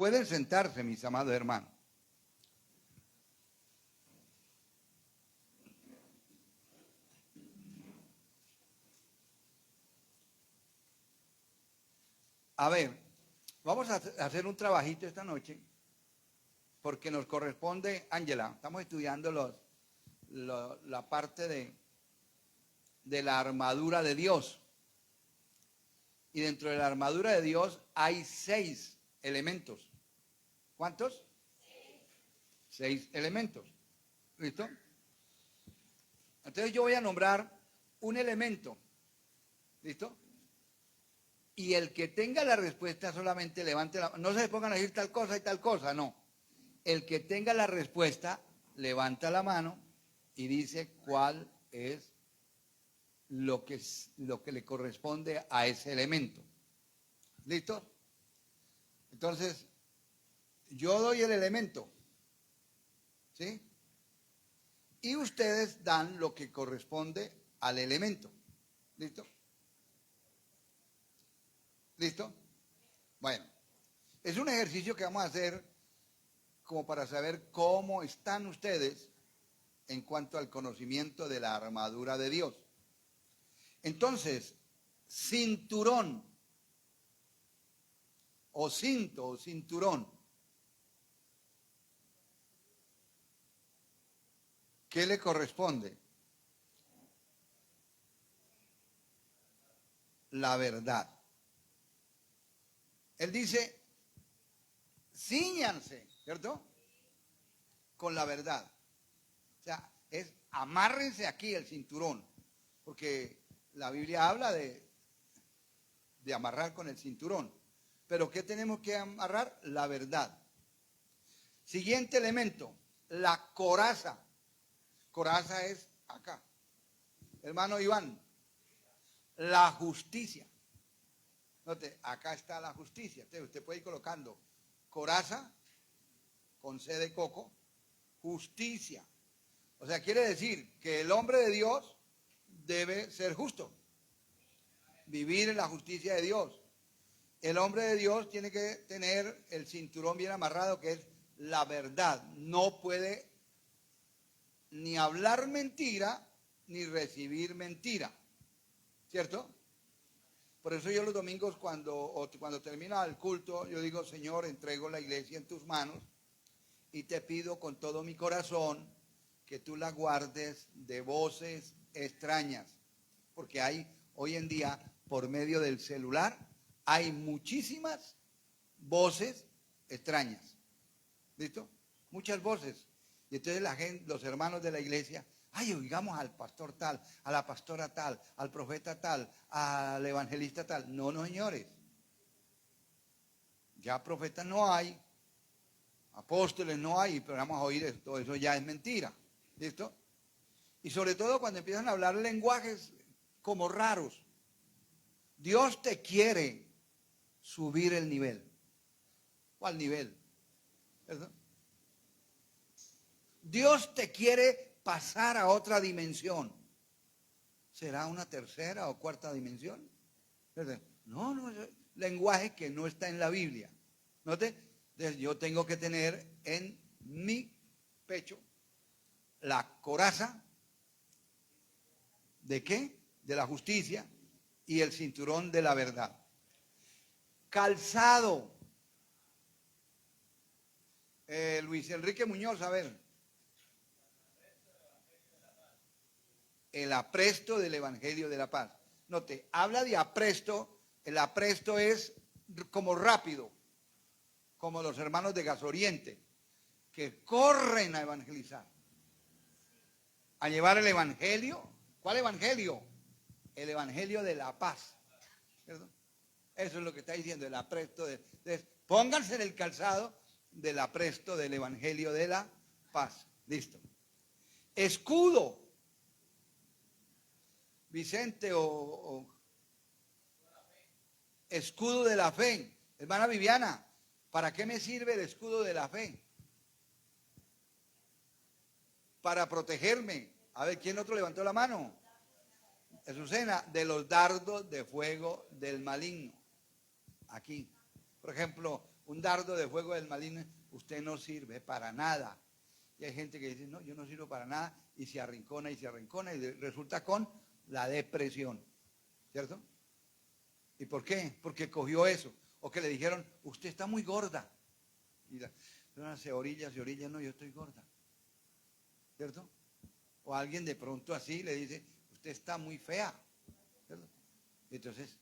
Pueden sentarse, mis amados hermanos. A ver, vamos a hacer un trabajito esta noche, porque nos corresponde, Ángela, estamos estudiando la parte de la armadura de Dios. Y dentro de la armadura de Dios hay 6 elementos. ¿Cuántos? 6 elementos. ¿Listo? Entonces yo voy a nombrar un elemento. ¿Listo? Y el que tenga la respuesta solamente levante la mano. No se pongan a decir tal cosa y tal cosa, no. El que tenga la respuesta levanta la mano y dice cuál es lo que le corresponde a ese elemento. ¿Listo? Entonces, yo doy el elemento, ¿sí? Y ustedes dan lo que corresponde al elemento. ¿Listo? ¿Listo? Bueno, es un ejercicio que vamos a hacer como para saber cómo están ustedes en cuanto al conocimiento de la armadura de Dios. Entonces, cinturón o cinto o cinturón, ¿qué le corresponde? La verdad. Él dice, cíñanse, ¿cierto? Con la verdad. O sea, es amárrense aquí el cinturón, porque la Biblia habla de amarrar con el cinturón. Pero ¿qué tenemos que amarrar? La verdad. Siguiente elemento, la coraza. Coraza es acá. Hermano Iván, la justicia. Note, acá está la justicia. Usted puede ir colocando coraza, con C de coco, justicia. O sea, quiere decir que el hombre de Dios debe ser justo, vivir en la justicia de Dios. El hombre de Dios tiene que tener el cinturón bien amarrado, que es la verdad. No puede ni hablar mentira, ni recibir mentira. ¿Cierto? Por eso yo los domingos cuando termina el culto, yo digo, Señor, entrego la iglesia en tus manos y te pido con todo mi corazón que tú la guardes de voces extrañas. Porque hay hoy en día, por medio del celular, hay muchísimas voces extrañas. ¿Listo? Muchas voces. Y entonces la gente, los hermanos de la iglesia, ay, oigamos al pastor tal, a la pastora tal, al profeta tal, al evangelista tal. No, no, señores. Ya profetas no hay, apóstoles no hay, pero vamos a oír esto, eso ya es mentira. ¿Listo? Y sobre todo cuando empiezan a hablar lenguajes como raros. Dios te quiere subir el nivel. ¿Cuál nivel? ¿Verdad? Dios te quiere pasar a otra dimensión. ¿Será una tercera o cuarta dimensión? ¿Verdad? No, no, es lenguaje que no está en la Biblia. ¿Note? Entonces yo tengo que tener en mi pecho la coraza. ¿De qué? De la justicia y el cinturón de la verdad. Calzado. Luis Enrique Muñoz, a ver. El apresto del Evangelio de la Paz. Note, habla de apresto. El apresto es como rápido, como los hermanos de Gasoriente, que corren a evangelizar, a llevar el Evangelio. ¿Cuál Evangelio? El Evangelio de la paz. ¿Cierto? Eso es lo que está diciendo, el apresto de pónganse en el calzado del apresto del Evangelio de la paz. Listo. Escudo. Vicente o escudo de la fe. Hermana Viviana, ¿para qué me sirve el escudo de la fe? Para protegerme. A ver, ¿quién otro levantó la mano? Azucena, de los dardos de fuego del maligno. Aquí. Por ejemplo, un dardo de fuego del maligno, usted no sirve para nada. Y hay gente que dice, no, yo no sirvo para nada, y se arrincona y resulta con la depresión, ¿cierto? ¿Y por qué? Porque cogió eso. O que le dijeron, usted está muy gorda. Y se orilla, no, yo estoy gorda, ¿cierto? O alguien de pronto así le dice, usted está muy fea, ¿cierto? Entonces,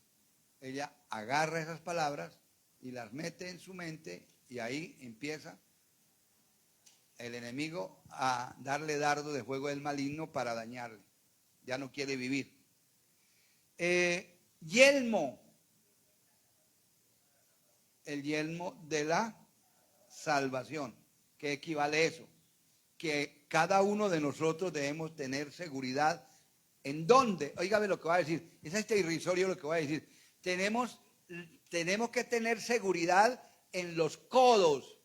ella agarra esas palabras y las mete en su mente y ahí empieza el enemigo a darle dardo de fuego del maligno para dañarle. Ya no quiere vivir. Yelmo. El yelmo de la salvación. ¿Qué equivale a eso? Que cada uno de nosotros debemos tener seguridad. ¿En dónde? Óigame lo que va a decir. Es irrisorio lo que va a decir. Tenemos que tener seguridad en los codos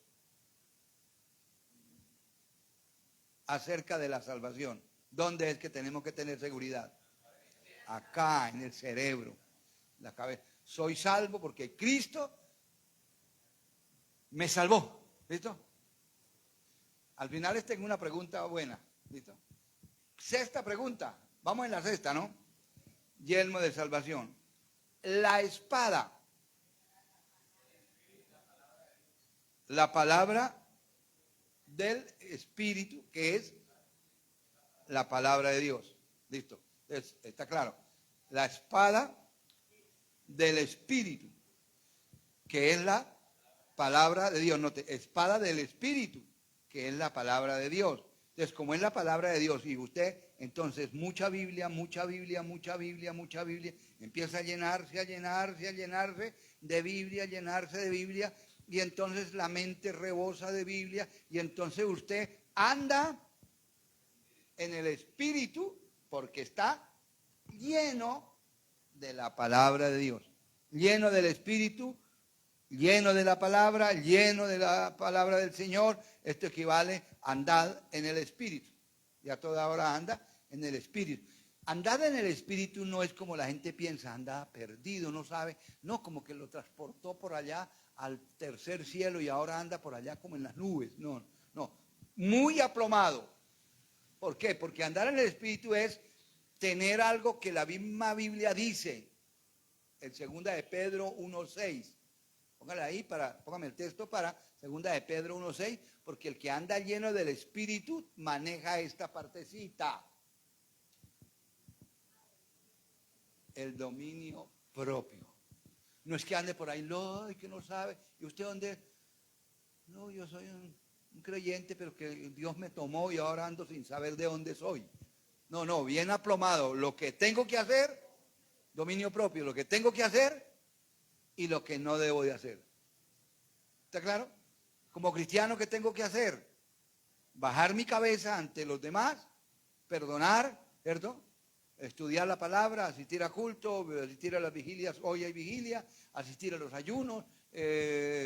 acerca de la salvación. ¿Dónde es que tenemos que tener seguridad? Acá, en el cerebro, la cabeza. Soy salvo porque Cristo me salvó. ¿Listo? Al final les tengo una pregunta buena. ¿Listo? Sexta pregunta. Vamos en la sexta, ¿no? Yelmo de salvación. La espada. La palabra del Espíritu, que es la palabra de Dios. ¿Listo? Entonces, está claro. La espada del Espíritu, que es la palabra de Dios. Note, espada del Espíritu, que es la palabra de Dios. Entonces, como es la palabra de Dios, y usted, entonces, mucha Biblia, empieza a llenarse de Biblia, y entonces la mente rebosa de Biblia, y entonces usted anda en el Espíritu, porque está lleno de la palabra de Dios, lleno del Espíritu, lleno de la palabra del Señor. Esto equivale a andar en el Espíritu. Y a toda hora anda en el Espíritu. Andar en el Espíritu no es como la gente piensa, anda perdido, no sabe, no, como que lo transportó por allá al tercer cielo y ahora anda por allá como en las nubes. No, no, muy aplomado. ¿Por qué? Porque andar en el Espíritu es tener algo que la misma Biblia dice. En 2 de Pedro 1:6. Póngale ahí, póngame el texto para 2 de Pedro 1:6, porque el que anda lleno del Espíritu maneja esta partecita. El dominio propio. No es que ande por ahí, y que no sabe. ¿Y usted dónde? No, yo soy un creyente, pero que Dios me tomó y ahora ando sin saber de dónde soy. No, bien aplomado. Lo que tengo que hacer, dominio propio, lo que tengo que hacer y lo que no debo de hacer. ¿Está claro? Como cristiano, ¿qué tengo que hacer? Bajar mi cabeza ante los demás, perdonar, ¿cierto? Estudiar la palabra, asistir a culto, asistir a las vigilias, hoy hay vigilia, asistir a los ayunos,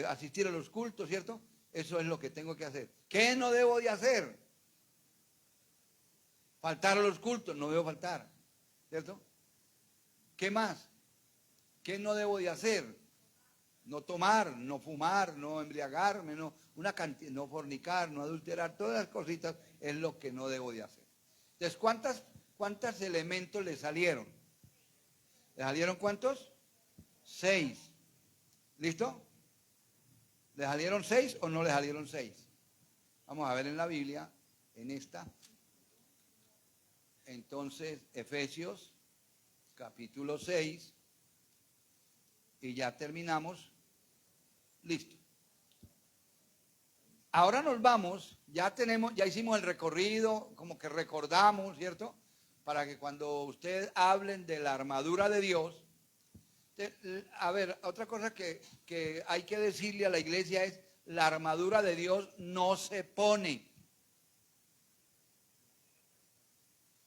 asistir a los cultos, ¿cierto? Eso es lo que tengo que hacer. ¿Qué no debo de hacer? Faltar a los cultos, no debo faltar, ¿cierto? ¿Qué más? ¿Qué no debo de hacer? No tomar, no fumar, no embriagarme, no fornicar, no adulterar, todas las cositas es lo que no debo de hacer. Entonces, ¿cuántos elementos le salieron? ¿Le salieron cuántos? 6. ¿Listo? ¿Le salieron 6 o no le salieron 6? Vamos a ver en la Biblia, en esta. Entonces, Efesios, capítulo 6, y ya terminamos. Listo. Ahora nos vamos, ya hicimos el recorrido, como que recordamos, ¿cierto? Para que cuando ustedes hablen de la armadura de Dios, a ver, otra cosa que hay que decirle a la iglesia es, la armadura de Dios no se pone.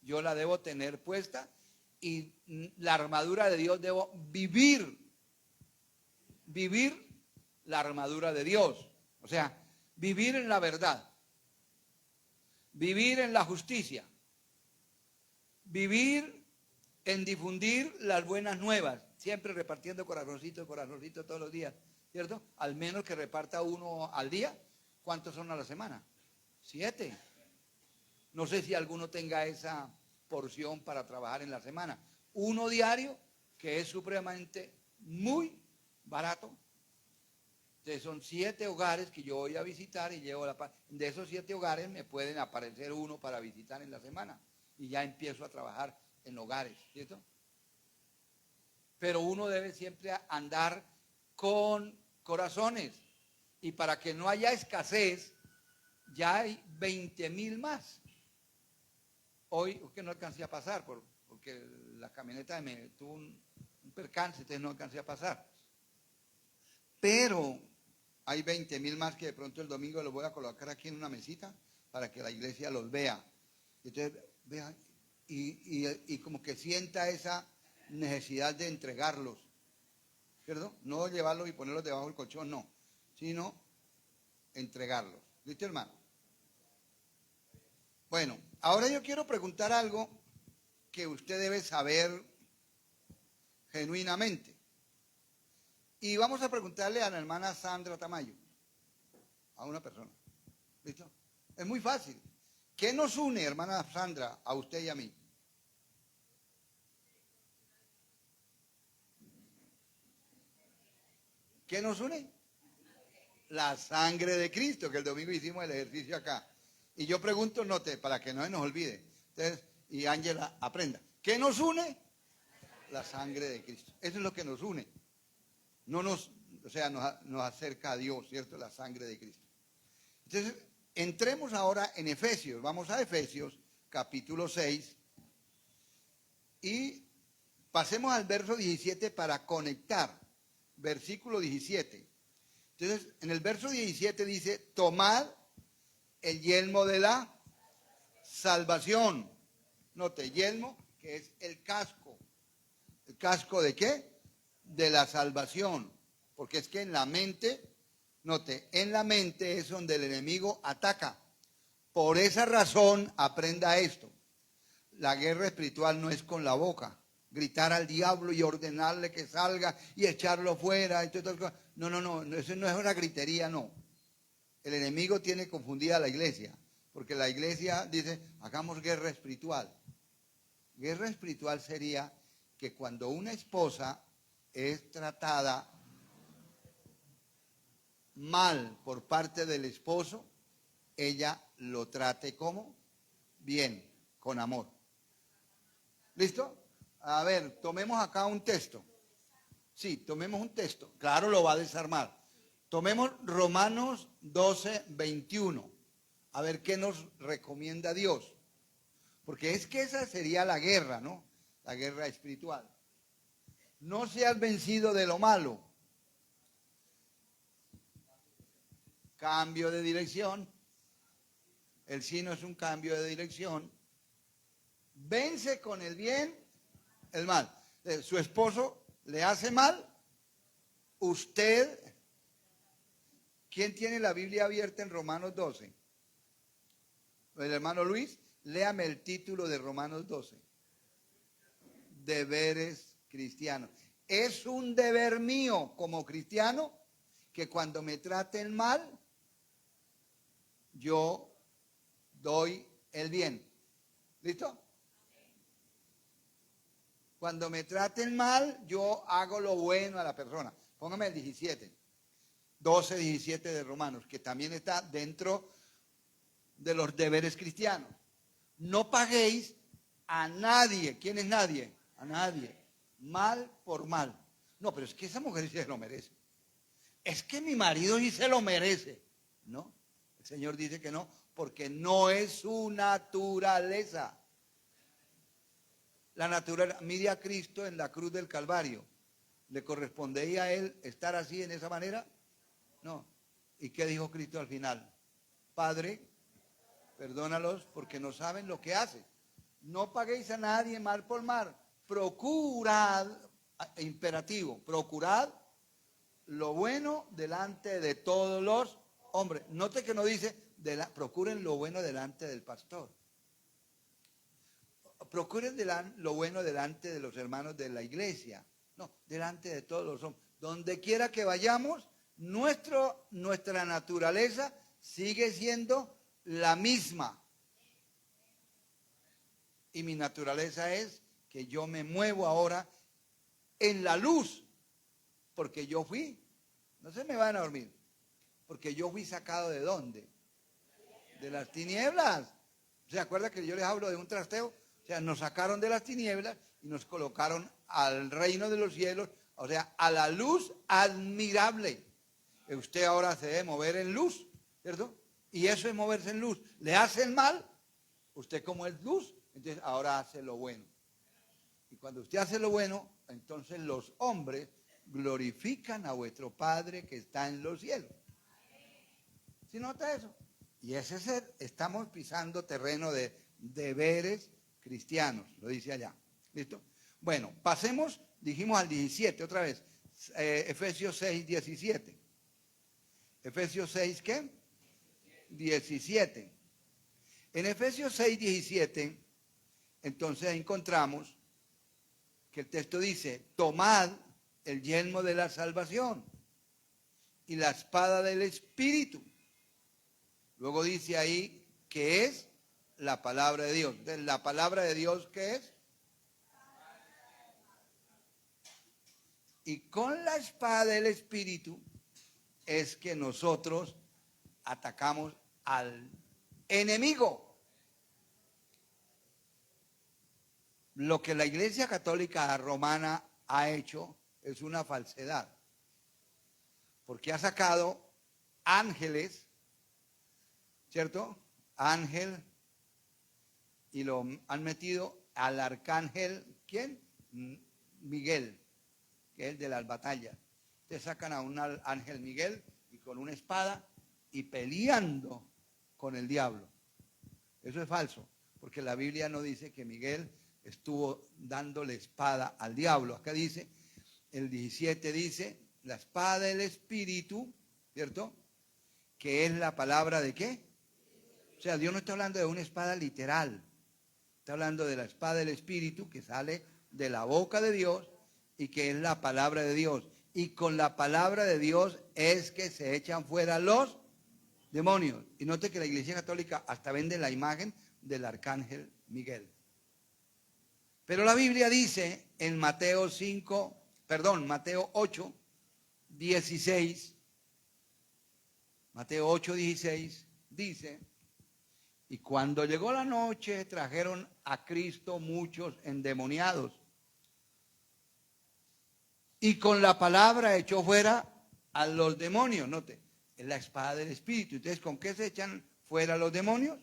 Yo la debo tener puesta y la armadura de Dios debo vivir la armadura de Dios. O sea, vivir en la verdad, vivir en la justicia, vivir en difundir las buenas nuevas, siempre repartiendo corazoncito todos los días, ¿cierto? Al menos que reparta uno al día. ¿Cuántos son a la semana? 7. No sé si alguno tenga esa porción para trabajar en la semana. Uno diario, que es supremamente muy barato. Entonces son 7 hogares que yo voy a visitar y llevo la paz. De esos 7 hogares me pueden aparecer uno para visitar en la semana. Y ya empiezo a trabajar en hogares, ¿cierto? Pero uno debe siempre andar con corazones. Y para que no haya escasez, ya hay 20,000 más. Hoy que no alcancé a pasar porque la camioneta me tuvo un percance, entonces no alcancé a pasar. Pero hay 20,000 más que de pronto el domingo los voy a colocar aquí en una mesita para que la iglesia los vea. Entonces, vean, y como que sienta esa necesidad de entregarlos, ¿cierto? No llevarlos y ponerlos debajo del colchón, no, sino entregarlos. ¿Listo, hermano? Bueno, ahora yo quiero preguntar algo que usted debe saber genuinamente. Y vamos a preguntarle a la hermana Sandra Tamayo, a una persona. ¿Listo? Es muy fácil. ¿Qué nos une, hermana Sandra, a usted y a mí? ¿Qué nos une? La sangre de Cristo, que el domingo hicimos el ejercicio acá. Y yo pregunto, note, para que no se nos olvide. Entonces, y Ángela aprenda. ¿Qué nos une? La sangre de Cristo. Eso es lo que nos une. No nos, o sea, nos acerca a Dios, ¿cierto? La sangre de Cristo. Entonces, entremos ahora en Efesios. Vamos a Efesios, capítulo 6. Y pasemos al verso 17 para conectar. Versículo 17. Entonces, en el verso 17 dice, tomad el yelmo de la salvación. Note, yelmo, que es el casco. ¿El casco de qué? De la salvación. Porque es que en la mente, note, en la mente es donde el enemigo ataca. Por esa razón, aprenda esto. La guerra espiritual no es con la boca. Gritar al diablo y ordenarle que salga y echarlo fuera. Y todo. No, eso no es una gritería, no. El enemigo tiene confundida a la iglesia, porque la iglesia dice, hagamos guerra espiritual. Guerra espiritual sería que cuando una esposa es tratada mal por parte del esposo, ella lo trate como bien, con amor. ¿Listo? A ver, tomemos acá un texto. Sí, tomemos un texto. Claro, lo va a desarmar. Tomemos Romanos 12:21. A ver qué nos recomienda Dios. Porque es que esa sería la guerra, ¿no? La guerra espiritual. No seas vencido de lo malo. Cambio de dirección. El sí no es un cambio de dirección. Vence con el bien el mal. Su esposo le hace mal. Usted, ¿quién tiene la Biblia abierta en Romanos 12? El hermano Luis, léame el título de Romanos 12. Deberes cristianos. Es un deber mío como cristiano que cuando me traten mal, yo doy el bien. ¿Listo? Cuando me traten mal, yo hago lo bueno a la persona. Póngame el 17. 12:17 de Romanos, que también está dentro de los deberes cristianos. No paguéis a nadie. ¿Quién es nadie? A nadie. Mal por mal. No, pero es que esa mujer sí se lo merece. Es que mi marido sí se lo merece. No, el Señor dice que no, porque no es su naturaleza. La naturaleza, mire a Cristo en la cruz del Calvario. ¿Le correspondería a él estar así en esa manera? No. ¿Y qué dijo Cristo al final? Padre, perdónalos porque no saben lo que hacen. No paguéis a nadie mal por mal. Procurad, imperativo, procurad lo bueno delante de todos los hombres. Note que no dice, procuren lo bueno delante del pastor. Procuren lo bueno delante de los hermanos de la iglesia. No, delante de todos los hombres. Donde quiera que vayamos, nuestra naturaleza sigue siendo la misma. Y mi naturaleza es que yo me muevo ahora en la luz, porque yo fui, no se me van a dormir, porque yo fui sacado ¿de dónde? De las tinieblas. ¿Se acuerda que yo les hablo de un trasteo? O sea, nos sacaron de las tinieblas y nos colocaron al reino de los cielos, o sea, a la luz admirable. Usted ahora se debe mover en luz, ¿cierto? Y eso es moverse en luz. ¿Le hacen mal? Usted como es luz, entonces ahora hace lo bueno. Y cuando usted hace lo bueno, entonces los hombres glorifican a vuestro Padre que está en los cielos. ¿Sí nota eso? Y ese es estamos pisando terreno de deberes cristianos, lo dice allá. ¿Listo? Bueno, pasemos, dijimos al 17 otra vez. Efesios 6, 17. Efesios 6, ¿qué? 17. En Efesios 6, 17, entonces encontramos que el texto dice, tomad el yelmo de la salvación y la espada del Espíritu. Luego dice ahí que es la palabra de Dios. Entonces, ¿la palabra de Dios qué es? Y con la espada del Espíritu es que nosotros atacamos al enemigo. Lo que la Iglesia Católica Romana ha hecho es una falsedad, porque ha sacado ángeles, ¿cierto? Ángel, y lo han metido al arcángel, ¿quién? Miguel, que es el de las batallas. Ustedes sacan a un ángel Miguel y con una espada y peleando con el diablo. Eso es falso, porque la Biblia no dice que Miguel estuvo dándole espada al diablo. Acá dice, el 17 dice, la espada del Espíritu, ¿cierto? Que es la palabra de ¿qué? O sea, Dios no está hablando de una espada literal, está hablando de la espada del Espíritu que sale de la boca de Dios y que es la palabra de Dios. Y con la palabra de Dios es que se echan fuera los demonios. Y note que la Iglesia Católica hasta vende la imagen del arcángel Miguel. Pero la Biblia dice en Mateo 8, 16, Mateo 8, 16, dice, y cuando llegó la noche trajeron a Cristo muchos endemoniados. Y con la palabra echó fuera a los demonios. Note, es la espada del Espíritu. Entonces, ¿con qué se echan fuera los demonios?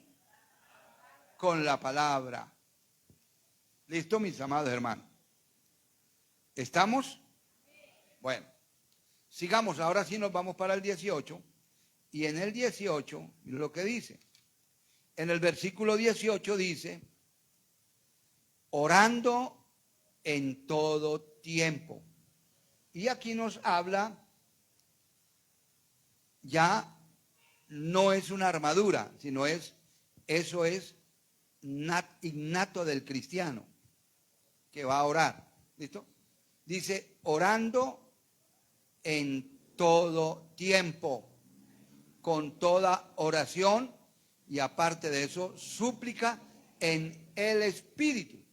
Con la palabra. ¿Listo, mis amados hermanos? ¿Estamos? Bueno, sigamos. Ahora sí nos vamos para el 18. Y en el 18, miren lo que dice. En el versículo 18 dice, orando en todo tiempo. Y aquí nos habla, ya no es una armadura, sino eso es innato del cristiano que va a orar. ¿Listo? Dice, orando en todo tiempo, con toda oración y aparte de eso, súplica en el Espíritu.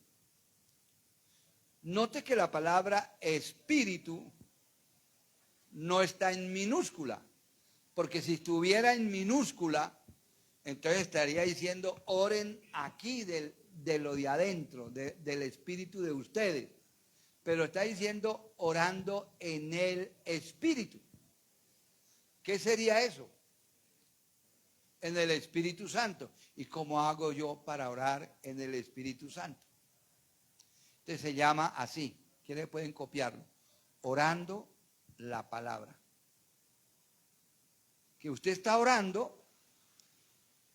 Note que la palabra espíritu no está en minúscula, porque si estuviera en minúscula, entonces estaría diciendo, oren aquí de lo de adentro, del espíritu de ustedes. Pero está diciendo, orando en el Espíritu. ¿Qué sería eso? En el Espíritu Santo. ¿Y cómo hago yo para orar en el Espíritu Santo? Entonces se llama así. ¿Quiénes pueden copiarlo? Orando la palabra. Que usted está orando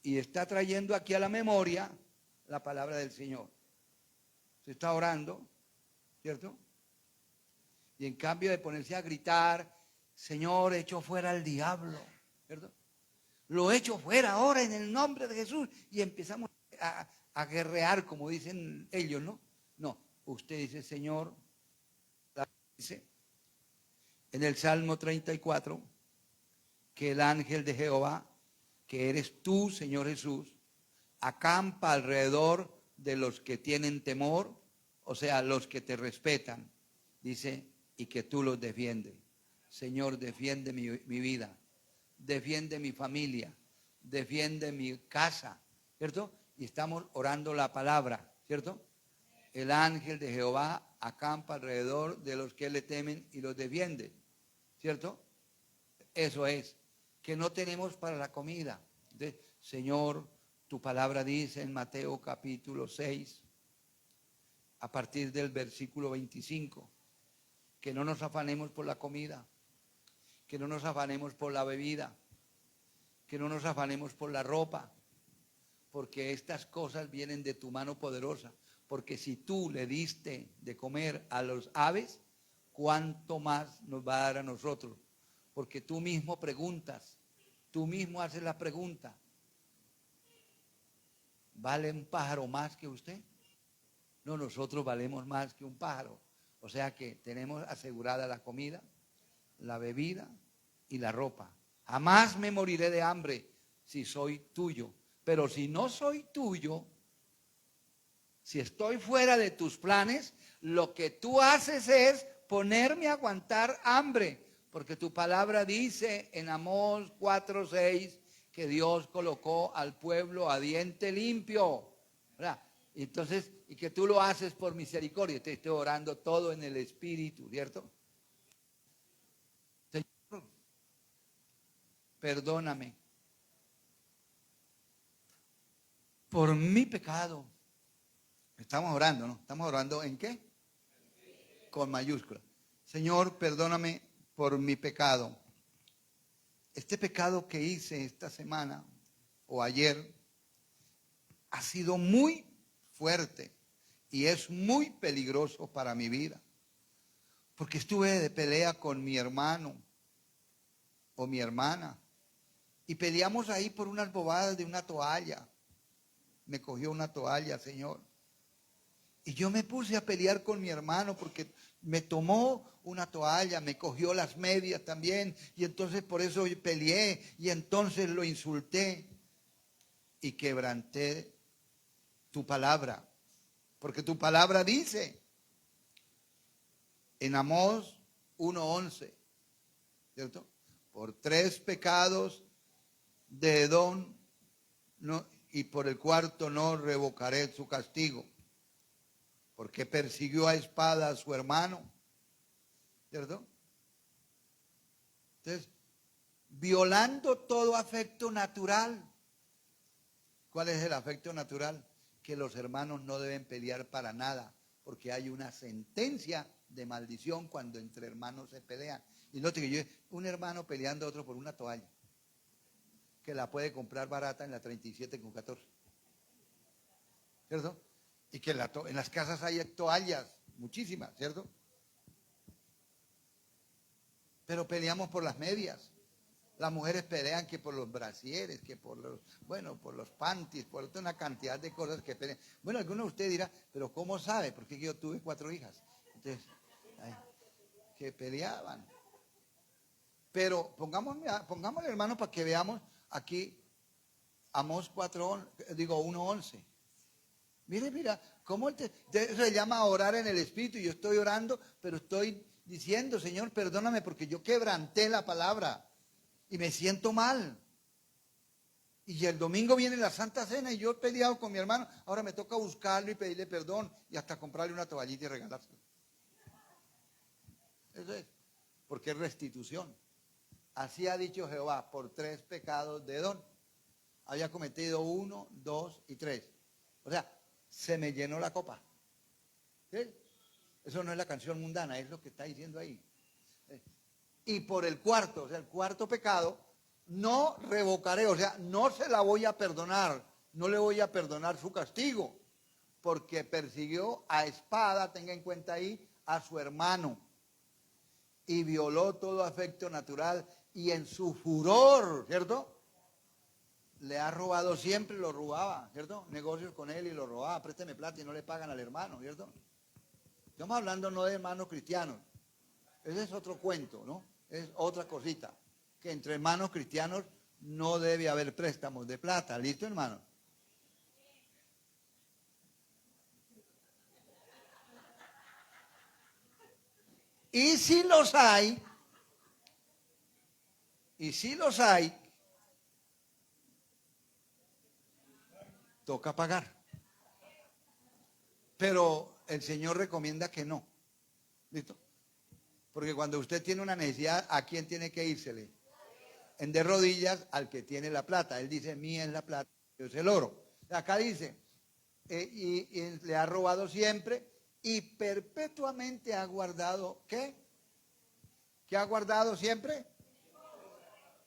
y está trayendo aquí a la memoria la palabra del Señor. Usted está orando, ¿cierto? Y en cambio de ponerse a gritar, Señor, echo fuera al diablo, ¿cierto? Lo echo fuera ahora en el nombre de Jesús. Y empezamos a guerrear, como dicen ellos, ¿no? No, usted dice, Señor, dice en el Salmo 34, que el ángel de Jehová, que eres tú, Señor Jesús, acampa alrededor de los que tienen temor, o sea, los que te respetan, dice, y que tú los defiendes. Señor, defiende mi vida, defiende mi familia, defiende mi casa, ¿cierto? Y estamos orando la palabra, ¿cierto? El ángel de Jehová acampa alrededor de los que le temen y los defiende, ¿cierto? Eso es, que no tenemos para la comida. Entonces, Señor, tu palabra dice en Mateo capítulo 6, a partir del versículo 25, que no nos afanemos por la comida, que no nos afanemos por la bebida, que no nos afanemos por la ropa, porque estas cosas vienen de tu mano poderosa. Porque si tú le diste de comer a los aves, ¿cuánto más nos va a dar a nosotros? Porque tú mismo preguntas, tú mismo haces la pregunta. ¿Vale un pájaro más que usted? No, nosotros valemos más que un pájaro. O sea que tenemos asegurada la comida, la bebida y la ropa. Jamás me moriré de hambre si soy tuyo. Pero si no soy tuyo, si estoy fuera de tus planes, lo que tú haces es ponerme a aguantar hambre. Porque tu palabra dice en Amós 4:6 que Dios colocó al pueblo a diente limpio, ¿verdad? Entonces, y que tú lo haces por misericordia. Te estoy orando todo en el Espíritu, ¿cierto? Señor, perdóname por mi pecado. Estamos orando, ¿no? ¿Estamos orando en qué? Con mayúscula. Señor, perdóname por mi pecado. Este pecado que hice esta semana o ayer ha sido muy fuerte y es muy peligroso para mi vida. Porque estuve de pelea con mi hermano o mi hermana y peleamos ahí por unas bobadas de una toalla. Me cogió una toalla, Señor. Y yo me puse a pelear con mi hermano porque me tomó una toalla, me cogió las medias también. Y entonces por eso peleé y entonces lo insulté y quebranté tu palabra. Porque tu palabra dice en Amós 1:11, ¿cierto? Por 3 pecados de Edom no, y por el cuarto no revocaré su castigo. Porque persiguió a espada a su hermano, ¿cierto? Entonces, violando todo afecto natural. ¿Cuál es el afecto natural? Que los hermanos no deben pelear para nada, porque hay una sentencia de maldición cuando entre hermanos se pelean. Y no te que yo, un hermano peleando a otro por una toalla, que la puede comprar barata en la 37,14, ¿cierto? Y que en las casas hay toallas, muchísimas, ¿cierto? Pero peleamos por las medias. Las mujeres pelean que por los brasieres, que por los, bueno, por los panties, por toda una cantidad de cosas que pelean. Bueno, alguno de ustedes dirá, pero ¿cómo sabe? Porque yo tuve 4 hijas. Entonces, que peleaban. Pero pongámosle, hermano, para que veamos aquí Amós 1:11. Mira, ¿cómo se llama orar en el Espíritu? Yo estoy orando, pero estoy diciendo, Señor, perdóname porque yo quebranté la palabra y me siento mal. Y el domingo viene la Santa Cena y yo he peleado con mi hermano, ahora me toca buscarlo y pedirle perdón y hasta comprarle una toallita y regalársela. Eso es, porque es restitución. Así ha dicho Jehová, por 3 pecados de Edom. Había cometido 1, 2 y 3. O sea, se me llenó la copa. ¿Sí? Eso no es la canción mundana, es lo que está diciendo ahí. Y por el cuarto, o sea, el cuarto pecado, no revocaré, o sea, no se la voy a perdonar, no le voy a perdonar su castigo, porque persiguió a espada, tenga en cuenta ahí, a su hermano, y violó todo afecto natural, y en su furor, ¿cierto? Le ha robado siempre, lo robaba, ¿cierto? Negocios con él y lo robaba, présteme plata y no le pagan al hermano, ¿cierto? Estamos hablando no de hermanos cristianos, ese es otro cuento, ¿no? Es otra cosita, ¿ok? que entre hermanos cristianos no debe haber préstamos de plata. ¿Listo, hermano? Y si los hay, toca pagar. Pero el Señor recomienda que no. ¿Listo? Porque cuando usted tiene una necesidad, ¿a quién tiene que írsele? En de rodillas al que tiene la plata. Él dice, mía es la plata, yo es el oro. Acá dice, y le ha robado siempre y perpetuamente ha guardado, ¿qué? ¿Qué ha guardado siempre?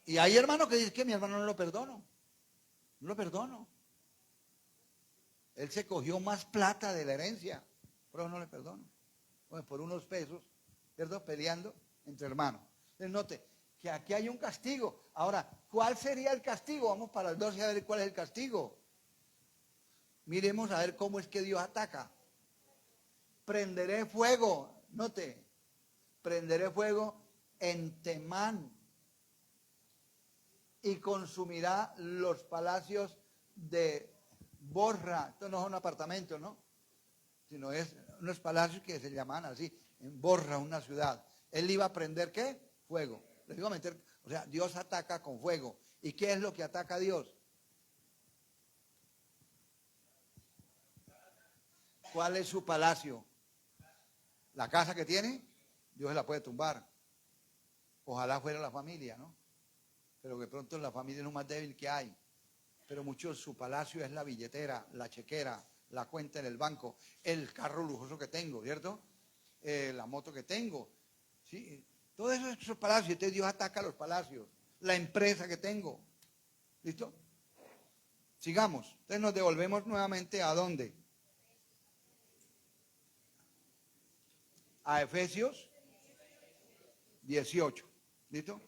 Y hay hermanos que dicen que mi hermano no lo perdono. No lo perdono. Él se cogió más plata de la herencia, pero no le perdono. Bueno, por unos pesos, ¿cierto? Peleando entre hermanos. Entonces note que aquí hay un castigo. Ahora, ¿cuál sería el castigo? Vamos para el 12 a ver cuál es el castigo. Miremos a ver cómo es que Dios ataca. Prenderé fuego, note, prenderé fuego en Temán y consumirá los palacios de Borra. Esto no es un apartamento, ¿no? Sino es unos palacios que se llaman así, en Borra, una ciudad. Él iba a prender ¿qué? Fuego. Le iba a meter, o sea, Dios ataca con fuego. ¿Y qué es lo que ataca a Dios? ¿Cuál es su palacio? La casa que tiene, Dios la puede tumbar. Ojalá fuera la familia, ¿no? Pero que pronto la familia es lo más débil que hay. Pero mucho su palacio es la billetera, la chequera, la cuenta en el banco, el carro lujoso que tengo, ¿cierto? La moto que tengo, ¿sí? Todo eso es su palacio. Entonces Dios ataca los palacios, la empresa que tengo. ¿Listo? Sigamos. Entonces nos devolvemos nuevamente ¿a dónde? A Efesios 18. ¿Listo?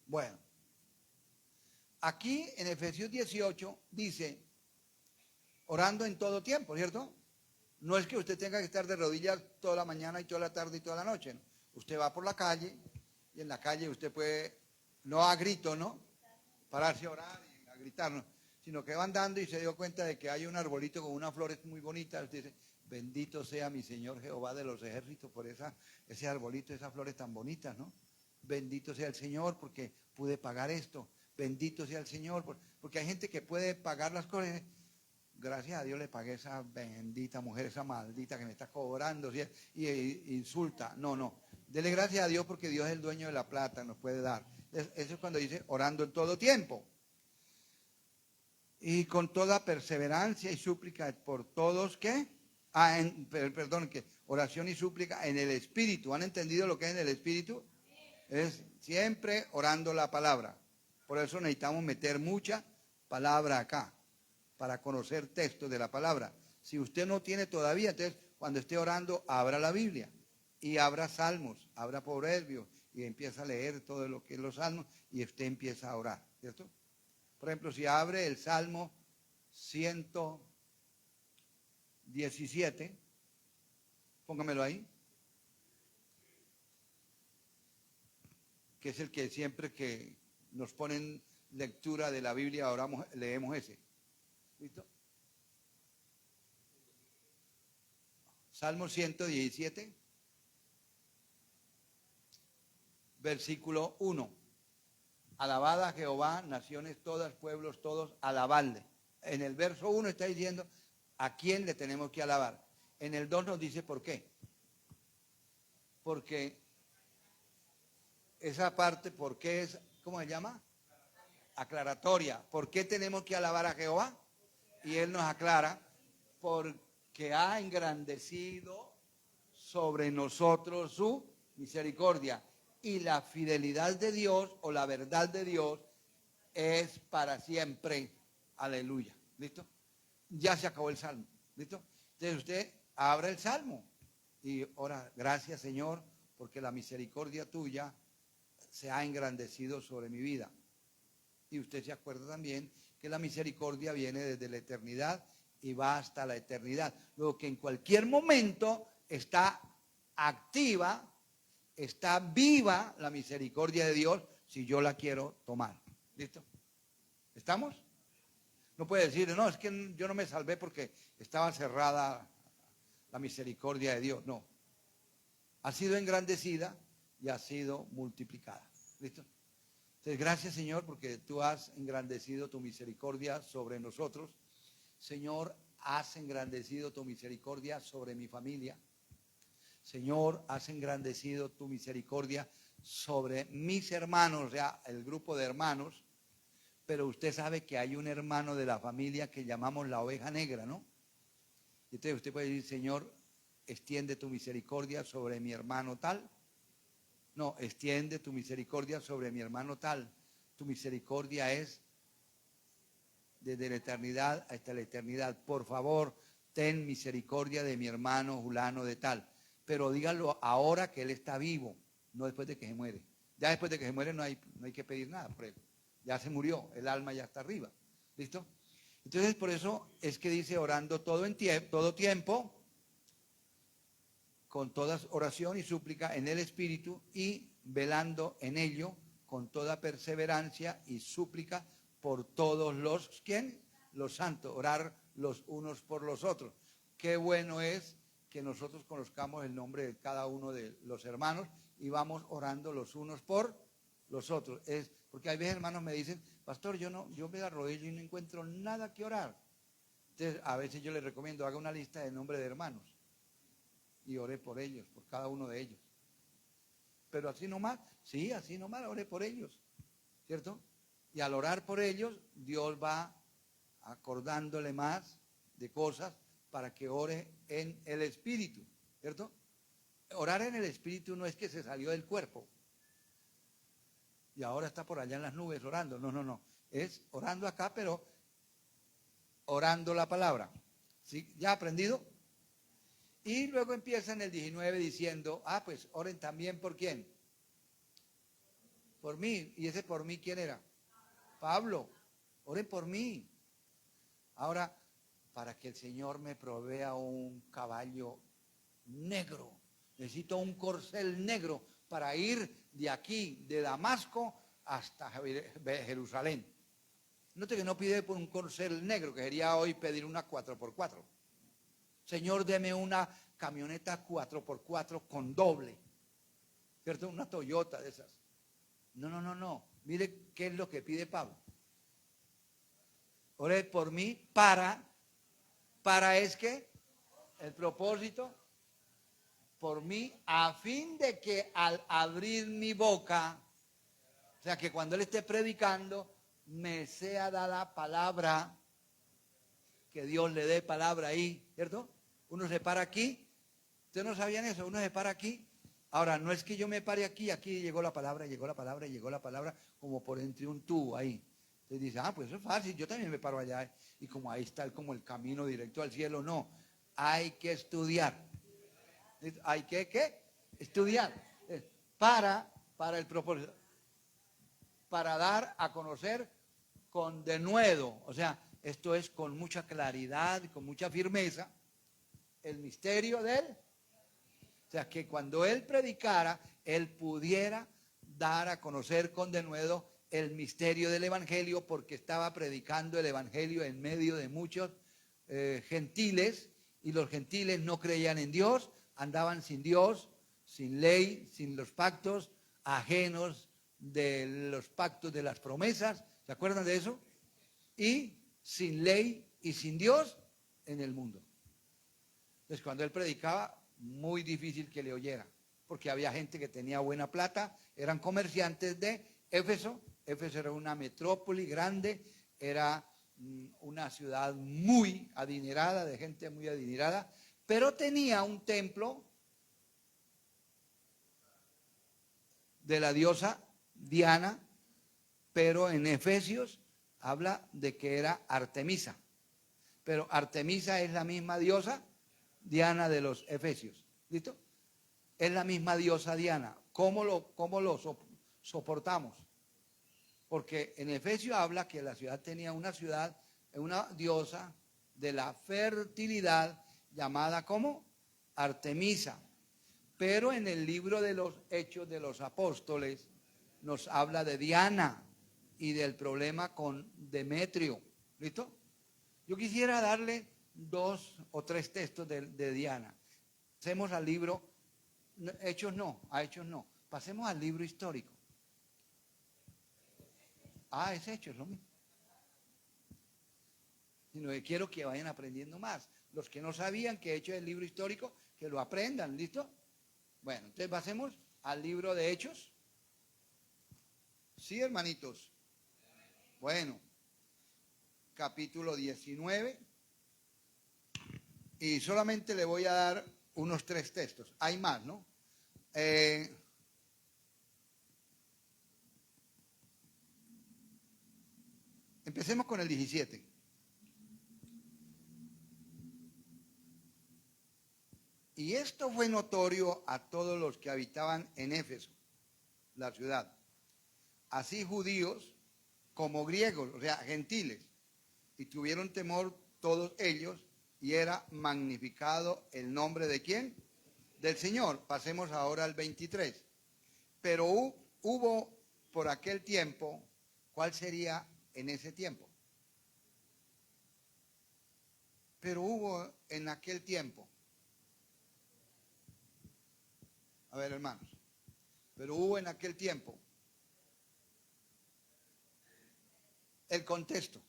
Bueno. Aquí en Efesios 18 dice, orando en todo tiempo, ¿cierto? No es que usted tenga que estar de rodillas toda la mañana y toda la tarde y toda la noche, ¿no? Usted va por la calle y en la calle usted puede, no a grito, ¿no? Pararse a orar y a gritar, ¿no? Sino que va andando y se dio cuenta de que hay un arbolito con unas flores muy bonitas. Usted dice, bendito sea mi Señor Jehová de los ejércitos por ese arbolito, esas flores tan bonitas, ¿no? Bendito sea el Señor porque pude pagar esto. Bendito sea el Señor porque hay gente que puede pagar las cosas. Gracias a Dios le pagué a esa bendita mujer, esa maldita que me está cobrando, ¿sí? Y insulta. No, no. Dele gracias a Dios porque Dios es el dueño de la plata, nos puede dar. Eso es cuando dice orando en todo tiempo. Y con toda perseverancia y súplica por todos, ¿qué? Perdón, que oración y súplica en el Espíritu. ¿Han entendido lo que es en el Espíritu? Es siempre orando la palabra. Por eso necesitamos meter mucha palabra acá, para conocer textos de la palabra. Si usted no tiene todavía, entonces cuando esté orando, abra la Biblia y abra salmos, abra proverbios y empieza a leer todo lo que es los salmos y usted empieza a orar, ¿cierto? Por ejemplo, si abre el Salmo 117, póngamelo ahí, que es el que siempre que nos ponen lectura de la Biblia, oramos, leemos ese. ¿Listo? Salmo 117, versículo 1. Alabad a Jehová, naciones todas, pueblos todos, alabadle. En el verso 1 está diciendo a quién le tenemos que alabar. En el 2 nos dice por qué. Porque esa parte, ¿por qué es, cómo se llama? Aclaratoria. ¿Por qué tenemos que alabar a Jehová? Y él nos aclara, porque ha engrandecido sobre nosotros su misericordia. Y la fidelidad de Dios o la verdad de Dios es para siempre. Aleluya. ¿Listo? Ya se acabó el salmo. ¿Listo? Entonces usted abra el salmo y ora, gracias Señor, porque la misericordia tuya se ha engrandecido sobre mi vida. Y usted se acuerda también que la misericordia viene desde la eternidad y va hasta la eternidad. Luego que en cualquier momento está activa está viva la misericordia de Dios si yo la quiero tomar. ¿Listo? ¿Estamos? No puede decir, no, es que yo no me salvé porque estaba cerrada la misericordia de Dios. No. Ha sido engrandecida y ha sido multiplicada. ¿Listo? Entonces, gracias, Señor, porque tú has engrandecido tu misericordia sobre nosotros. Señor, has engrandecido tu misericordia sobre mi familia. Señor, has engrandecido tu misericordia sobre mis hermanos, o sea, el grupo de hermanos. Pero usted sabe que hay un hermano de la familia que llamamos la oveja negra, ¿no? Y entonces usted puede decir, Señor, extiende tu misericordia sobre mi hermano tal. No, extiende tu misericordia sobre mi hermano tal. Tu misericordia es desde la eternidad hasta la eternidad. Por favor, ten misericordia de mi hermano Julano de tal. Pero dígalo ahora que él está vivo, no después de que se muere. Ya después de que se muere no hay que pedir nada por él. Ya se murió, el alma ya está arriba. ¿Listo? Entonces, por eso es que dice orando todo tiempo, con toda oración y súplica en el Espíritu y velando en ello con toda perseverancia y súplica por todos los, ¿quién? Los santos, orar los unos por los otros. Qué bueno es que nosotros conozcamos el nombre de cada uno de los hermanos y vamos orando los unos por los otros. Es porque hay veces hermanos me dicen, pastor, yo me arrodillo y no encuentro nada que orar. Entonces, a veces yo les recomiendo, haga una lista de nombres de hermanos y oré por ellos, por cada uno de ellos. Pero así nomás, sí, así nomás oré por ellos, ¿cierto? Y al orar por ellos, Dios va acordándole más de cosas para que ore en el Espíritu, ¿cierto? Orar en el Espíritu no es que se salió del cuerpo y ahora está por allá en las nubes orando, no, es orando acá, pero orando la palabra. ¿Sí? ¿Ya ha aprendido? Y luego empieza en el 19 diciendo, pues oren también por quién. Por mí. ¿Y ese por mí quién era? Pablo. Oren por mí. Ahora, para que el Señor me provea un caballo negro, necesito un corcel negro para ir de aquí, de Damasco, hasta Jerusalén. Note que no pide por un corcel negro, que sería hoy pedir una 4x4. Señor, deme una camioneta 4x4 con doble, ¿cierto? Una Toyota de esas. No. Mire qué es lo que pide Pablo. Ore por mí para es que el propósito, por mí, a fin de que al abrir mi boca, o sea, que cuando él esté predicando, me sea dada palabra, que Dios le dé palabra ahí, ¿cierto? Uno se para aquí. ¿Ustedes no sabían eso? Uno se para aquí. Ahora, no es que yo me pare aquí llegó la palabra, como por entre un tubo ahí. Entonces dice, pues eso es fácil, yo también me paro allá. Y como ahí está como el camino directo al cielo, no. Hay que estudiar. Hay que, ¿qué? Estudiar. Para el propósito. Para dar a conocer con denuedo. O sea, esto es con mucha claridad y con mucha firmeza. El misterio de él. O sea, que cuando él predicara, él pudiera dar a conocer con denuedo el misterio del evangelio, porque estaba predicando el evangelio en medio de muchos gentiles, y los gentiles no creían en Dios, andaban sin Dios, sin ley, sin los pactos, ajenos de los pactos de las promesas. ¿Se acuerdan de eso? Y sin ley y sin Dios en el mundo. Entonces, cuando él predicaba, muy difícil que le oyera, porque había gente que tenía buena plata, eran comerciantes de Éfeso. Éfeso era una metrópoli grande, era una ciudad muy adinerada, de gente muy adinerada, pero tenía un templo de la diosa Diana, pero en Efesios habla de que era Artemisa. Pero Artemisa es la misma diosa Diana de los Efesios. ¿Listo? Es la misma diosa Diana. ¿Cómo lo soportamos? Porque en Efesios habla que la ciudad tenía una diosa de la fertilidad llamada ¿cómo? Artemisa. Pero en el libro de los Hechos de los Apóstoles nos habla de Diana y del problema con Demetrio. ¿Listo? Yo quisiera darle 2 o 3 textos de Diana. Pasemos al libro, Hechos no, a Hechos no. Pasemos al libro histórico. Es Hechos, lo mismo. Sino que quiero que vayan aprendiendo más. Los que no sabían que Hechos es el libro histórico, que lo aprendan, ¿listo? Bueno, entonces pasemos al libro de Hechos. Sí, hermanitos. Bueno, capítulo 19. Y solamente le voy a dar unos 3 textos. Hay más, ¿no? Empecemos con el 17. Y esto fue notorio a todos los que habitaban en Éfeso, la ciudad, así judíos como griegos, o sea, gentiles, y tuvieron temor todos ellos, y era magnificado el nombre de ¿quién? Del Señor. Pasemos ahora al 23. Pero hubo por aquel tiempo, ¿cuál sería en ese tiempo? Pero hubo en aquel tiempo. A ver, hermanos. Pero hubo en aquel tiempo. El contexto.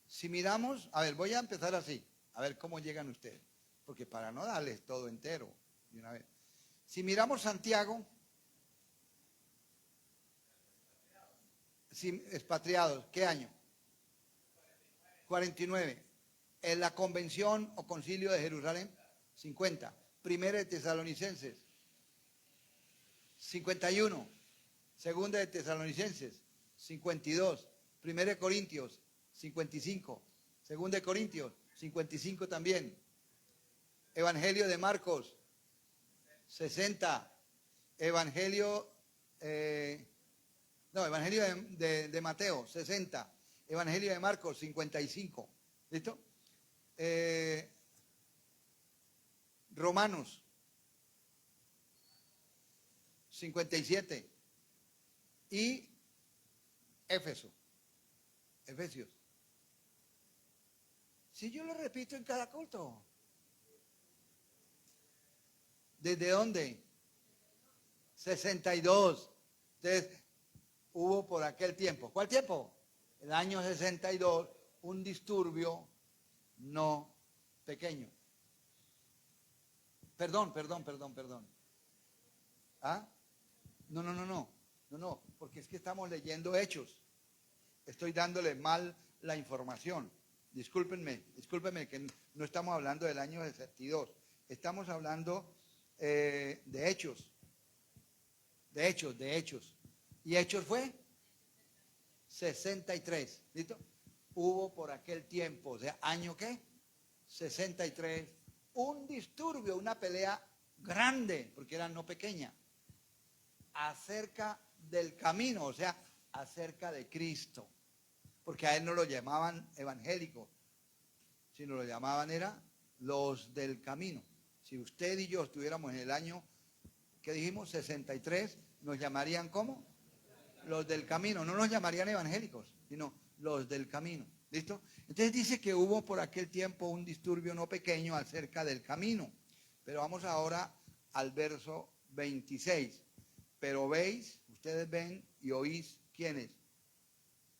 Si miramos, a ver, voy a empezar así, a ver cómo llegan ustedes, porque para no darles todo entero de una vez. Si miramos Santiago, expatriados, ¿qué año? 49. En la convención o concilio de Jerusalén, 50. Primera de Tesalonicenses, 51. Segunda de Tesalonicenses, 52. Primera de Corintios, 55. Segunda de Corintios, 55 también. Evangelio de Marcos, 60. Evangelio de Mateo, 60. Evangelio de Marcos, 55. ¿Listo? Romanos, 57. Y Efesios. Si yo lo repito en cada culto. ¿Desde dónde? 62. Entonces, hubo por aquel tiempo. ¿Cuál tiempo? El año 62, un disturbio no pequeño. Perdón. ¿Ah? No, porque es que estamos leyendo Hechos. Estoy dándole mal la información. Discúlpenme que no estamos hablando del año 62. Estamos hablando de Hechos. De Hechos. ¿Y Hechos fue? 63. ¿Listo? Hubo por aquel tiempo, o sea, ¿año qué? 63. Un disturbio, una pelea grande, porque era no pequeña, acerca del camino, o sea, acerca de Cristo. Porque a él no lo llamaban evangélicos, sino lo llamaban era los del camino. Si usted y yo estuviéramos en el año, ¿qué dijimos? 63, nos llamarían ¿cómo? Los del camino. No nos llamarían evangélicos, sino los del camino. ¿Listo? Entonces dice que hubo por aquel tiempo un disturbio no pequeño acerca del camino. Pero vamos ahora al verso 26. Pero veis, ustedes ven y oís, ¿quiénes?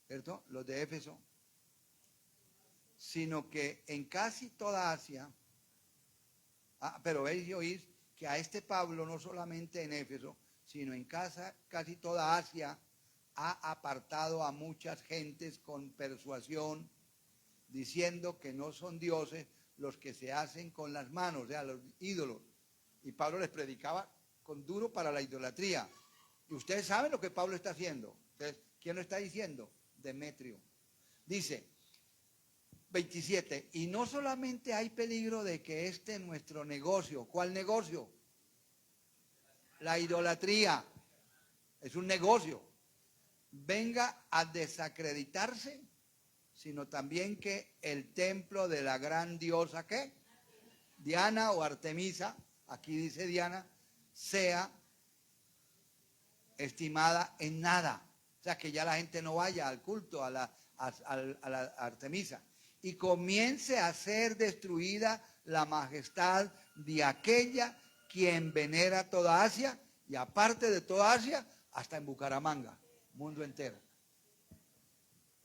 ¿Cierto? Los de Éfeso. Sino que en casi toda Asia, pero veis y oís que a este Pablo, no solamente en Éfeso, sino en casi toda Asia, ha apartado a muchas gentes con persuasión, diciendo que no son dioses los que se hacen con las manos, o sea, los ídolos. Y Pablo les predicaba con duro para la idolatría. Y ustedes saben lo que Pablo está haciendo. Entonces, ¿quién lo está diciendo? Demetrio. Dice, 27, y no solamente hay peligro de que nuestro negocio, ¿cuál negocio? La idolatría, es un negocio, venga a desacreditarse, sino también que el templo de la gran diosa, ¿qué? Diana o Artemisa, aquí dice Diana, sea estimada en nada. O sea, que ya la gente no vaya al culto a la Artemisa. Y comience a ser destruida la majestad de aquella quien venera toda Asia, y aparte de toda Asia, hasta en Bucaramanga, mundo entero.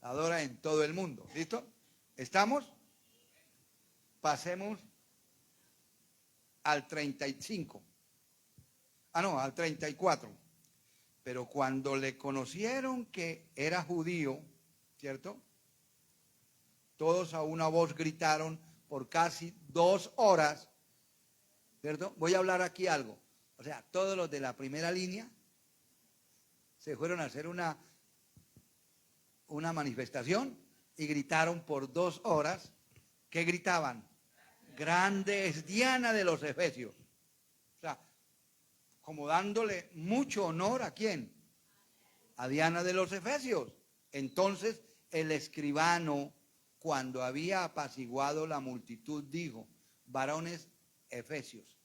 Adora en todo el mundo. ¿Listo? ¿Estamos? Pasemos al 35. Al 34. Pero cuando le conocieron que era judío, ¿cierto? Todos a una voz gritaron por casi 2 horas, ¿cierto? Voy a hablar aquí algo. O sea, todos los de la primera línea se fueron a hacer una manifestación y gritaron por 2 horas. ¿Qué gritaban? Grande es Diana de los Efesios. O sea, como dándole mucho honor ¿a quién? A Diana de los Efesios. Entonces el escribano, cuando había apaciguado la multitud, dijo: varones efesios,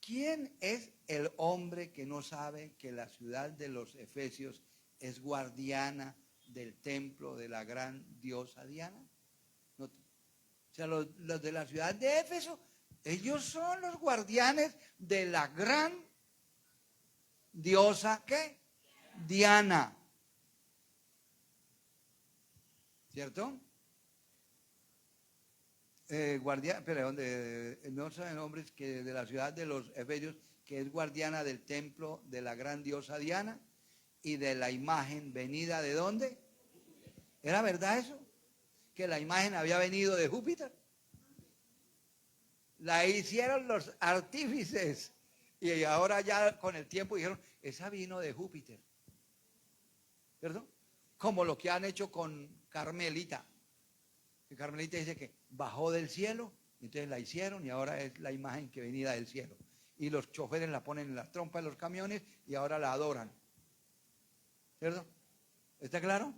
¿quién es el hombre que no sabe que la ciudad de los Efesios es guardiana del templo de la gran diosa Diana? O sea, los de la ciudad de Éfeso, ellos son los guardianes de la gran diosa, ¿qué? Diana. ¿Cierto? No saben hombres que de la ciudad de los Efesios, que es guardiana del templo de la gran diosa Diana y de la imagen venida ¿de dónde? ¿Era verdad eso? Que la imagen había venido de Júpiter. La hicieron los artífices y ahora ya con el tiempo dijeron, esa vino de Júpiter. ¿Cierto? Como lo que han hecho con Carmelita. Que Carmelita dice que bajó del cielo, entonces la hicieron y ahora es la imagen que venida del cielo. Y los choferes la ponen en las trompas de los camiones y ahora la adoran. ¿Cierto? ¿Está claro?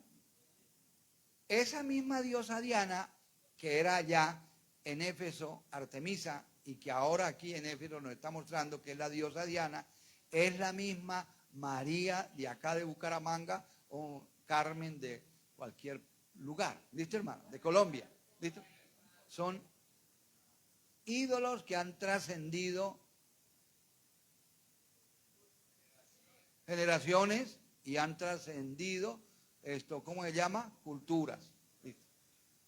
Esa misma diosa Diana, que era allá en Éfeso, Artemisa, y que ahora aquí en Éfeso nos está mostrando que es la diosa Diana, es la misma María de acá de Bucaramanga o Carmen de cualquier lugar. ¿Listo, hermano? De Colombia. ¿Listo? Son ídolos que han trascendido generaciones y han trascendido esto, ¿cómo se llama? Culturas. ¿Listo?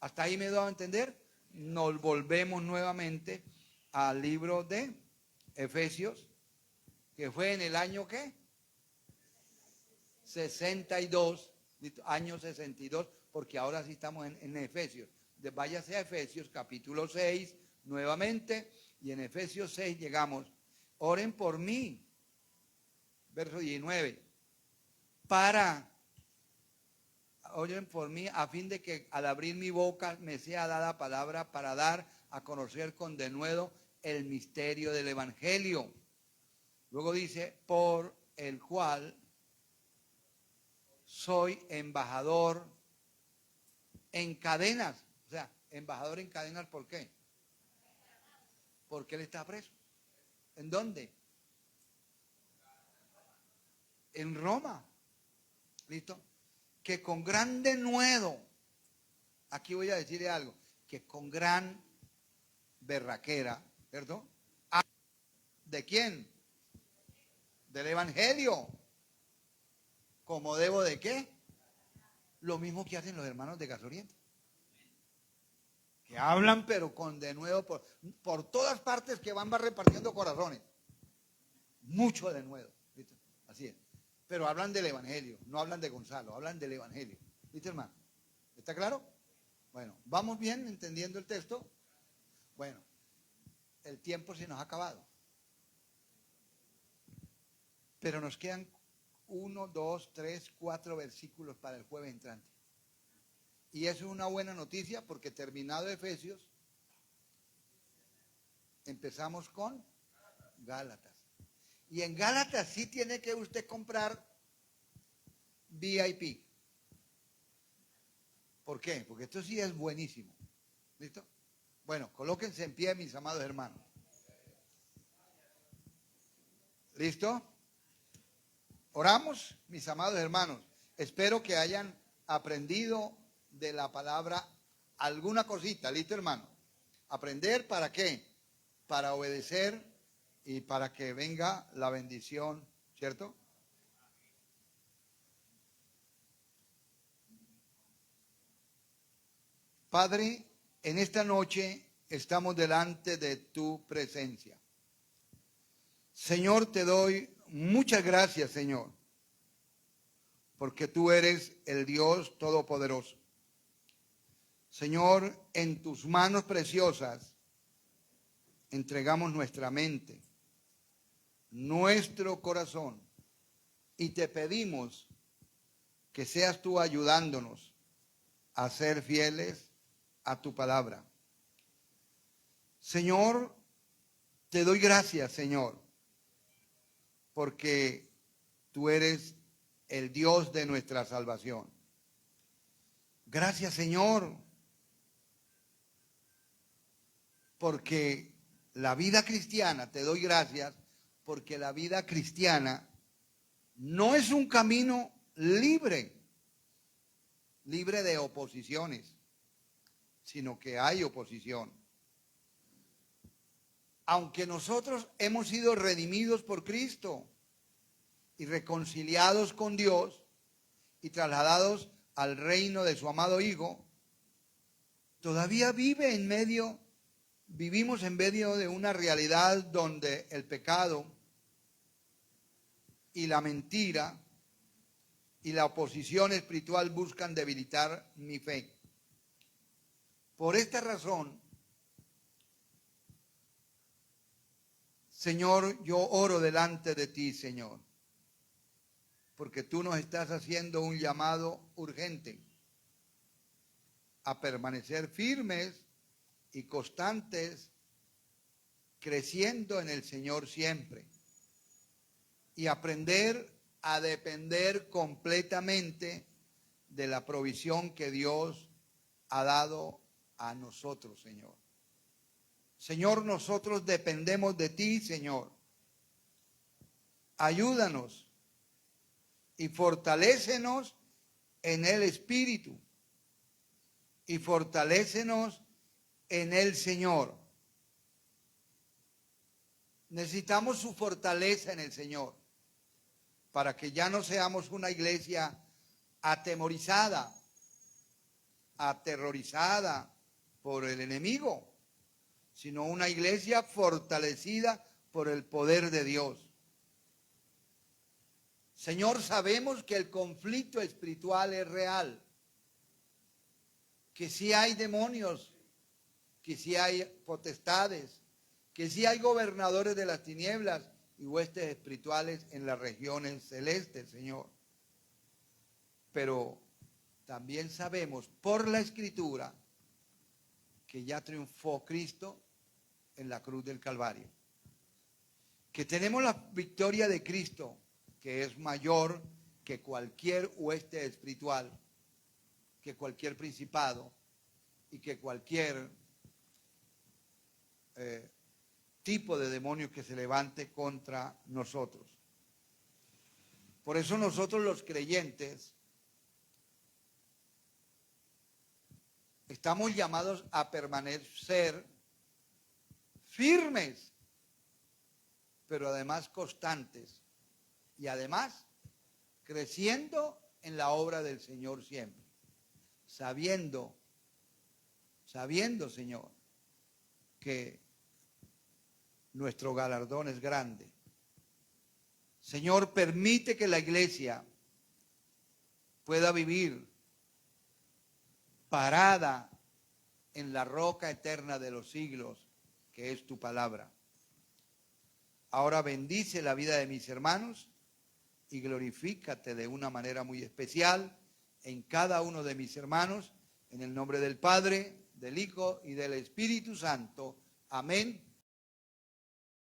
Hasta ahí me he dado a entender. Nos volvemos nuevamente al libro de Efesios, que fue en el año ¿qué? 62, ¿listo? Año 62, porque ahora sí estamos en Efesios. Váyase a Efesios capítulo 6 nuevamente, y en Efesios 6 llegamos. Oren por mí, verso 19, oren por mí a fin de que al abrir mi boca me sea dada palabra para dar a conocer con denuedo el misterio del evangelio. Luego dice, por el cual soy embajador en cadenas. O sea, embajador en cadenas, ¿por qué? Porque él está preso. ¿En dónde? En Roma. ¿Listo? Que con gran denuedo, aquí voy a decirle algo, que con gran berraquera, ¿cierto? ¿De quién? Del evangelio. ¿Cómo debo de qué? Lo mismo que hacen los hermanos de Gasoriente. Que hablan pero con denuedo por todas partes, que van repartiendo corazones. Mucho denuedo. ¿Listo? Así es. Pero hablan del evangelio, no hablan de Gonzalo, hablan del evangelio. ¿Viste, hermano? ¿Está claro? Bueno, ¿vamos bien entendiendo el texto? Bueno, el tiempo se nos ha acabado. Pero nos quedan 1, 2, 3, 4 versículos para el jueves entrante. Y eso es una buena noticia porque terminado Efesios, empezamos con Gálatas. Y en Gálatas sí tiene que usted comprar VIP. ¿Por qué? Porque esto sí es buenísimo. ¿Listo? Bueno, colóquense en pie, mis amados hermanos. ¿Listo? Oramos, mis amados hermanos. Espero que hayan aprendido de la palabra alguna cosita. ¿Listo, hermano? ¿Aprender para qué? Para obedecer y para que venga la bendición, ¿cierto? Padre, en esta noche estamos delante de tu presencia. Señor, te doy muchas gracias, Señor, porque tú eres el Dios Todopoderoso. Señor, en tus manos preciosas entregamos nuestra mente, nuestro corazón, y te pedimos que seas tú ayudándonos a ser fieles a tu palabra. Señor, te doy gracias, Señor, porque tú eres el Dios de nuestra salvación. Gracias, Señor, porque la vida cristiana, te doy gracias, porque la vida cristiana no es un camino libre de oposiciones, sino que hay oposición. Aunque nosotros hemos sido redimidos por Cristo y reconciliados con Dios y trasladados al reino de su amado Hijo, todavía vivimos en medio de una realidad donde el pecado y la mentira y la oposición espiritual buscan debilitar mi fe. Por esta razón, Señor, yo oro delante de ti, Señor, porque tú nos estás haciendo un llamado urgente a permanecer firmes y constantes, creciendo en el Señor siempre, y aprender a depender completamente de la provisión que Dios ha dado a nosotros, Señor. Señor, nosotros dependemos de ti, Señor. Ayúdanos y fortalécenos en el Espíritu y fortalécenos en el Señor. Necesitamos su fortaleza en el Señor para que ya no seamos una iglesia atemorizada, aterrorizada por el enemigo, sino una iglesia fortalecida por el poder de Dios. Señor, sabemos que el conflicto espiritual es real, que sí hay demonios, que sí hay potestades, que sí hay gobernadores de las tinieblas y huestes espirituales en las regiones celestes, Señor. Pero también sabemos por la Escritura que ya triunfó Cristo en la cruz del Calvario, que tenemos la victoria de Cristo, que es mayor que cualquier hueste espiritual, que cualquier principado y que cualquier tipo de demonio que se levante contra nosotros. Por eso nosotros los creyentes estamos llamados a permanecer firmes, pero además constantes y además creciendo en la obra del Señor siempre, sabiendo, Señor, que nuestro galardón es grande. Señor, permite que la iglesia pueda vivir parada en la roca eterna de los siglos, que es tu palabra. Ahora bendice la vida de mis hermanos y glorifícate de una manera muy especial en cada uno de mis hermanos, en el nombre del Padre, del Hijo y del Espíritu Santo. Amén.